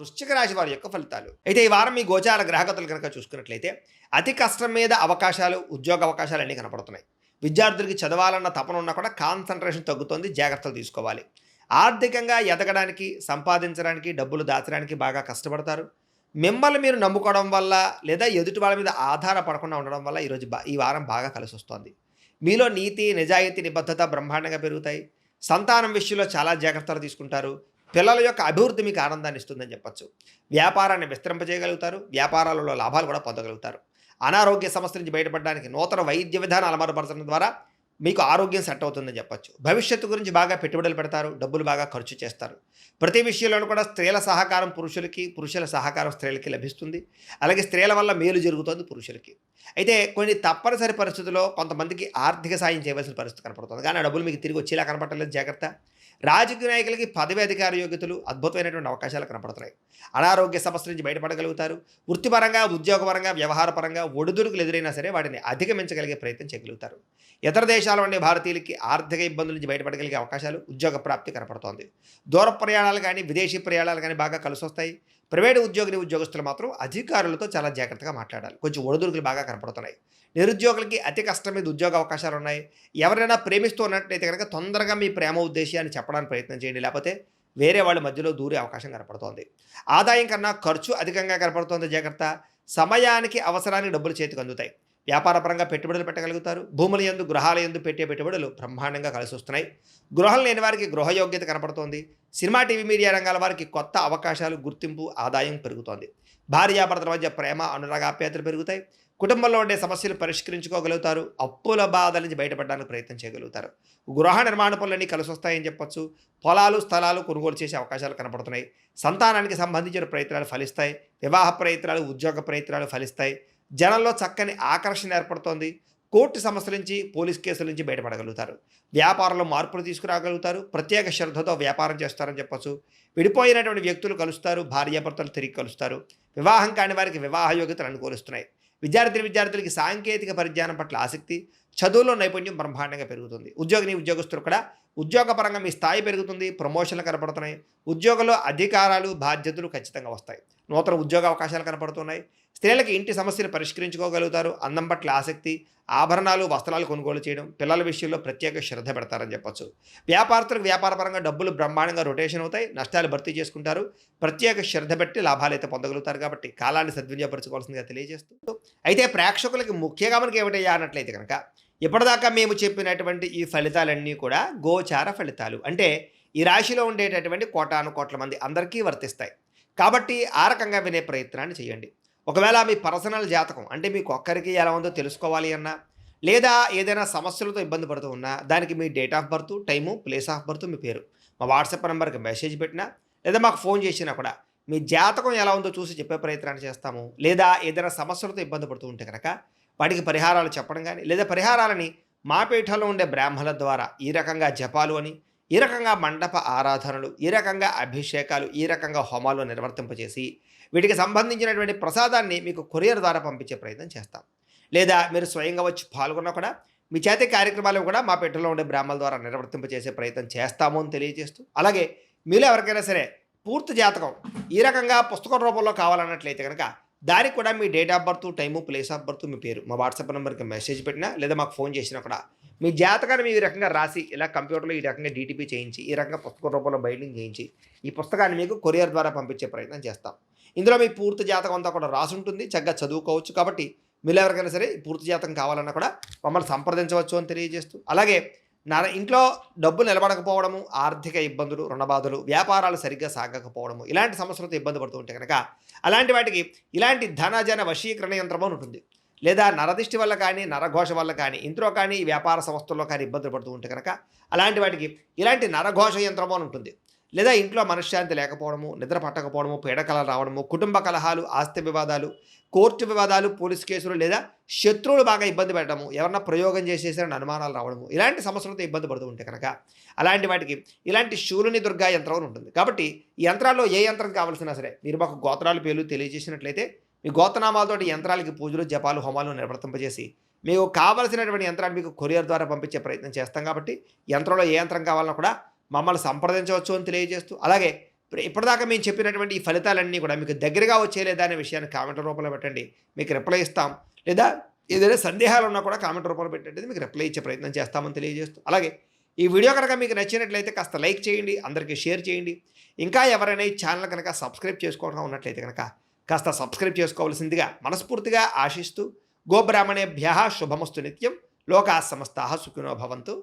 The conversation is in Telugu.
వృశ్చిక రాశి వారి యొక్క ఫలితాలు. అయితే ఈ వారం మీ గోచార గ్రహగతులు కనుక చూసుకున్నట్లయితే అతి కష్టం మీద అవకాశాలు, ఉద్యోగ అవకాశాలు అన్నీ కనపడుతున్నాయి. విద్యార్థులకి చదవాలన్న తపన ఉన్నా కూడా కాన్సంట్రేషన్ తగ్గుతుంది. జాగ్రత్తలు తీసుకోవాలి. ఆర్థికంగా ఎదగడానికి, సంపాదించడానికి, డబ్బులు దాచడానికి బాగా కష్టపడతారు. మిమ్మల్ని మీరు నమ్ముకోవడం వల్ల లేదా ఎదుటి వాళ్ళ మీద ఆధారపడకుండా ఉండడం వల్ల ఈ వారం బాగా కలిసొస్తోంది. మీలో నీతి, నిజాయితీ, నిబద్ధత బ్రహ్మాండంగా పెరుగుతాయి. సంతానం విషయంలో చాలా జాగ్రత్తలు తీసుకుంటారు. పిల్లల యొక్క అభివృద్ధి మీకు ఆనందాన్ని ఇస్తుందని చెప్పొచ్చు. వ్యాపారాన్ని విస్తరింపజేయగలుగుతారు. వ్యాపారాలలో లాభాలు కూడా పొందగలుగుతారు. అనారోగ్య సమస్య నుంచి బయటపడడానికి నూతన వైద్య విధానాలు అమలుపరచడం ద్వారా మీకు ఆరోగ్యం సెట్ అవుతుందని చెప్పొచ్చు. భవిష్యత్తు గురించి బాగా పెట్టుబడులు పెడతారు. డబ్బులు బాగా ఖర్చు చేస్తారు. ప్రతి విషయంలోనూ కూడా స్త్రీల సహకారం పురుషులకి, పురుషుల సహకారం స్త్రీలకి లభిస్తుంది. అలాగే స్త్రీల వల్ల మేలు జరుగుతుంది పురుషులకి. అయితే కొన్ని తప్పనిసరి పరిస్థితుల్లో కొంతమందికి ఆర్థిక సాయం చేయవలసిన పరిస్థితి కనపడుతుంది. కానీ ఆ డబ్బులు మీకు తిరిగి వచ్చేలా కనపడలేదు. జాగ్రత్త. రాజకీయ నాయకులకి పదవి అధికార యోగ్యతలు అద్భుతమైనటువంటి అవకాశాలు కనపడుతున్నాయి. అనారోగ్య సమస్య నుంచి బయటపడగలుగుతారు. వృత్తిపరంగా, ఉద్యోగపరంగా, వ్యవహారపరంగా ఒడిదుడుకులు ఎదురైనా సరే వాటిని అధిగమించగలిగే ప్రయత్నం చేయగలుగుతారు. ఇతర దేశాల ఉండే భారతీయులకి ఆర్థిక ఇబ్బందుల నుంచి బయటపడగలిగే అవకాశాలు, ఉద్యోగ ప్రాప్తి కనపడుతోంది. దూర ప్రయాణాలు కానీ, విదేశీ ప్రయాణాలు కానీ బాగా కలిసొస్తాయి. ప్రైవేటు ఉద్యోగస్తులు మాత్రం అధికారులతో చాలా జాగ్రత్తగా మాట్లాడాలి. కొంచెం ఒడిదుడుకులు బాగా కనపడుతున్నాయి. నిరుద్యోగులకి అతి కష్టం మీద ఉద్యోగ అవకాశాలు ఉన్నాయి. ఎవరైనా ప్రేమిస్తూ ఉన్నట్లయితే కనుక తొందరగా మీ ప్రేమ ఉద్దేశాన్ని చెప్పడానికి ప్రయత్నం చేయండి. లేకపోతే వేరే వాళ్ళ మధ్యలో దూరే అవకాశం కనపడుతోంది. ఆదాయం కన్నా ఖర్చు అధికంగా కనపడుతోంది. జాగ్రత్త. సమయానికి అవసరానికి డబ్బులు చేతికి అందుతాయి. వ్యాపారపరంగా పెట్టుబడులు పెట్టగలుగుతారు. భూముల యందు, గృహాల యందు పెట్టే పెట్టుబడులు బ్రహ్మాండంగా కలిసి వస్తున్నాయి. గృహం లేని వారికి గృహయోగ్యత కనపడుతోంది. సినిమా, టీవీ, మీడియా రంగాల వారికి కొత్త అవకాశాలు, గుర్తింపు, ఆదాయం పెరుగుతోంది. భార్యాభర్తల మధ్య ప్రేమ, అనురాగాప్యాయతలు పెరుగుతాయి. కుటుంబంలో ఉండే సమస్యలు పరిష్కరించుకోగలుగుతారు. అప్పుల బాధల నుంచి బయటపడడానికి ప్రయత్నం చేయగలుగుతారు. గృహ నిర్మాణ పనులన్నీ కలిసి వస్తాయని చెప్పొచ్చు. పొలాలు, స్థలాలు కొనుగోలు చేసే అవకాశాలు కనపడుతున్నాయి. సంతానానికి సంబంధించిన ప్రయత్నాలు ఫలిస్తాయి. వివాహ ప్రయత్నాలు, ఉద్యోగ ప్రయత్నాలు ఫలిస్తాయి. జనంలో చక్కని ఆకర్షణ ఏర్పడుతోంది. కోర్టు సమస్యల నుంచి, పోలీస్ కేసుల నుంచి బయటపడగలుగుతారు. వ్యాపారంలో మార్పులు తీసుకురాగలుగుతారు. ప్రత్యేక శ్రద్ధతో వ్యాపారం చేస్తారని చెప్పొచ్చు. విడిపోయినటువంటి వ్యక్తులు కలుస్తారు. భార్యాభర్తలు తిరిగి కలుస్తారు. వివాహం కాని వారికి వివాహ యోగ్యతలు అనుకూలిస్తున్నాయి. విద్యార్థులకి సాంకేతిక పరిజ్ఞానం పట్ల ఆసక్తి, చదువులో నైపుణ్యం బ్రహ్మాండంగా పెరుగుతుంది. ఉద్యోగస్తులు కూడా ఉద్యోగపరంగా మీ స్థాయి పెరుగుతుంది. ప్రమోషన్లు కనపడుతున్నాయి. ఉద్యోగంలో అధికారాలు, బాధ్యతలు ఖచ్చితంగా వస్తాయి. నూతన ఉద్యోగ అవకాశాలు కనపడుతున్నాయి. స్త్రీలకి ఇంటి సమస్యలు పరిష్కరించుకోగలుగుతారు. అందం పట్ల ఆసక్తి, ఆభరణాలు, వస్త్రాలు కొనుగోలు చేయడం, పిల్లల విషయంలో ప్రత్యేక శ్రద్ధ పెడతారని చెప్పొచ్చు. వ్యాపారస్తులకు వ్యాపారపరంగా డబ్బులు బ్రహ్మాండంగా రొటేషన్ అవుతాయి. నష్టాలు భర్తీ చేసుకుంటారు. ప్రత్యేక శ్రద్ధ పెట్టి లాభాలు అయితే పొందగలుగుతారు. కాబట్టి కాలాన్ని సద్వినియోగపరచుకోవాల్సిందిగా తెలియజేస్తూ, అయితే ప్రేక్షకులకి ముఖ్యంగా మనకి ఏమిటయ్యా అన్నట్లయితే కనుక ఇప్పటిదాకా మేము చెప్పినటువంటి ఈ ఫలితాలన్నీ కూడా గోచార ఫలితాలు. అంటే ఈ రాశిలో ఉండేటటువంటి కోటాను కోట్ల మంది అందరికీ వర్తిస్తాయి. కాబట్టి ఆ రకంగా వినే ప్రయత్నాన్ని చేయండి. ఒకవేళ మీ పర్సనల్ జాతకం అంటే మీకు ఒక్కరికి ఎలా ఉందో తెలుసుకోవాలి అన్నా, లేదా ఏదైనా సమస్యలతో ఇబ్బంది పడుతూ ఉన్నా దానికి మీ date of birth, time, place of birth, మీ పేరు మా వాట్సాప్ నెంబర్కి మెసేజ్ పెట్టినా లేదా మాకు ఫోన్ చేసినా కూడా మీ జాతకం ఎలా ఉందో చూసి చెప్పే ప్రయత్నాన్ని చేస్తాము. లేదా ఏదైనా సమస్యలతో ఇబ్బంది పడుతూ ఉంటే కనుక వాటికి పరిహారాలు చెప్పడం కానీ, లేదా పరిహారాలని మా పీఠంలో ఉండే బ్రాహ్మణుల ద్వారా ఈ రకంగా జపాలు అని, ఈ రకంగా మండప ఆరాధనలు, ఈ రకంగా అభిషేకాలు, ఈ రకంగా హోమాలు నిర్వర్తింపజేసి వీటికి సంబంధించినటువంటి ప్రసాదాన్ని మీకు కొరియర్ ద్వారా పంపించే ప్రయత్నం చేస్తాం. లేదా మీరు స్వయంగా వచ్చి పాల్గొన్నా కూడా మీ చేతి కార్యక్రమాలు కూడా మా పీఠంలో ఉండే బ్రాహ్మణుల ద్వారా నిర్వర్తింపజేసే ప్రయత్నం చేస్తాము అని తెలియజేస్తూ, అలాగే మీలో ఎవరికైనా సరే పూర్తి జాతకం ఈ రకంగా పుస్తకం రూపంలో కావాలన్నట్లయితే కనుక దానికి కూడా మీ date of birth, time, place of birth, మీ పేరు మా వాట్సాప్ నెంబర్కి మెసేజ్ పెట్టినా లేదా మాకు ఫోన్ చేసినా కూడా మీ జాతకాన్ని ఈ రకంగా రాసి ఇలా కంప్యూటర్లో ఈ రకంగా డీటీపీ చేయించి ఈ రకంగా పుస్తకం రూపంలో బైండింగ్ చేయించి ఈ పుస్తకాన్ని మీకు కొరియర్ ద్వారా పంపించే ప్రయత్నం చేస్తాం. ఇందులో మీ పూర్తి జాతకం అంతా కూడా రాసి ఉంటుంది. చక్కగా చదువుకోవచ్చు. కాబట్టి మీరు ఎవరికైనా సరే పూర్తి జాతకం కావాలన్నా కూడా మమ్మల్ని సంప్రదించవచ్చు అని తెలియజేస్తూ, అలాగే ఇంట్లో డబ్బులు నిలబడకపోవడము, ఆర్థిక ఇబ్బందులు, రుణబాధలు, వ్యాపారాలు సరిగ్గా సాగకపోవడము, ఇలాంటి సమస్యలతో ఇబ్బంది పడుతూ ఉంటే కనుక అలాంటి వాటికి ఇలాంటి ధనజన వశీకరణ యంత్రం అని ఉంటుంది. లేదా నరదిష్టి వల్ల కానీ, నరఘోష వల్ల కానీ, ఇంట్లో కానీ, వ్యాపార సంస్థల్లో కానీ ఇబ్బందులు పడుతూ ఉంటే కనుక అలాంటి వాటికి ఇలాంటి నరఘోష యంత్రం అని ఉంటుంది. లేదా ఇంట్లో మనశ్శాంతి లేకపోవడము, నిద్ర పట్టకపోవడము, పీడకలలు రావడము, కుటుంబ కలహాలు, ఆస్తి వివాదాలు, కోర్టు వివాదాలు, పోలీస్ కేసులు, లేదా శత్రువులు బాగా ఇబ్బంది పెట్టడము, ఎవరన్నా ప్రయోగం చేసేసారని అనుమానాలు రావడము, ఇలాంటి సమస్యలతో ఇబ్బంది పడుతూ ఉంటే కనుక అలాంటి వాటికి ఇలాంటి శూలుని దుర్గా యంత్రం ఉంటుంది. కాబట్టి ఈ యంత్రాల్లో ఏ యంత్రం కావాల్సినా సరే మీరు మాకు గోత్రాలు పేర్లు తెలియజేసినట్లయితే మీ గోత్రనామాలతోటి యంత్రాలకి పూజలు, జపాలు, హోమాలు నిర్వర్తింపజేసి మీకు కావలసినటువంటి యంత్రాన్ని మీకు కొరియర్ ద్వారా పంపించే ప్రయత్నం చేస్తాం. కాబట్టి యంత్రంలో ఏ యంత్రం కావాలన్నా కూడా మమ్మల్ని సంప్రదించవచ్చు అని తెలియజేస్తూ, అలాగే ఇప్పటిదాకా మేము చెప్పినటువంటి ఈ ఫలితాలన్నీ కూడా మీకు దగ్గరగా వచ్చేలేదా అనే విషయాన్ని కామెంట్ రూపంలో పెట్టండి, మీకు రిప్లై ఇస్తాం. లేదా ఏదైనా సందేహాలు ఉన్నా కూడా కామెంట్ రూపంలో పెట్టండి, మీకు రిప్లై ఇచ్చే ప్రయత్నం చేస్తామని తెలియజేస్తూ, అలాగే ఈ వీడియో కనుక మీకు నచ్చినట్లయితే కాస్త లైక్ చేయండి, అందరికీ షేర్ చేయండి. ఇంకా ఎవరైనా ఈ ఛానల్ కనుక సబ్స్క్రైబ్ చేసుకోవడం ఉన్నట్లయితే కనుక కాస్త సబ్స్క్రైబ్ చేసుకోవాల్సిందిగా మనస్ఫూర్తిగా ఆశిస్తూ, గోబ్రాహ్మణేభ్యः శుభమస్తు నిత్యం, లోకాः సమస్తాः సుఖినో భవంతు.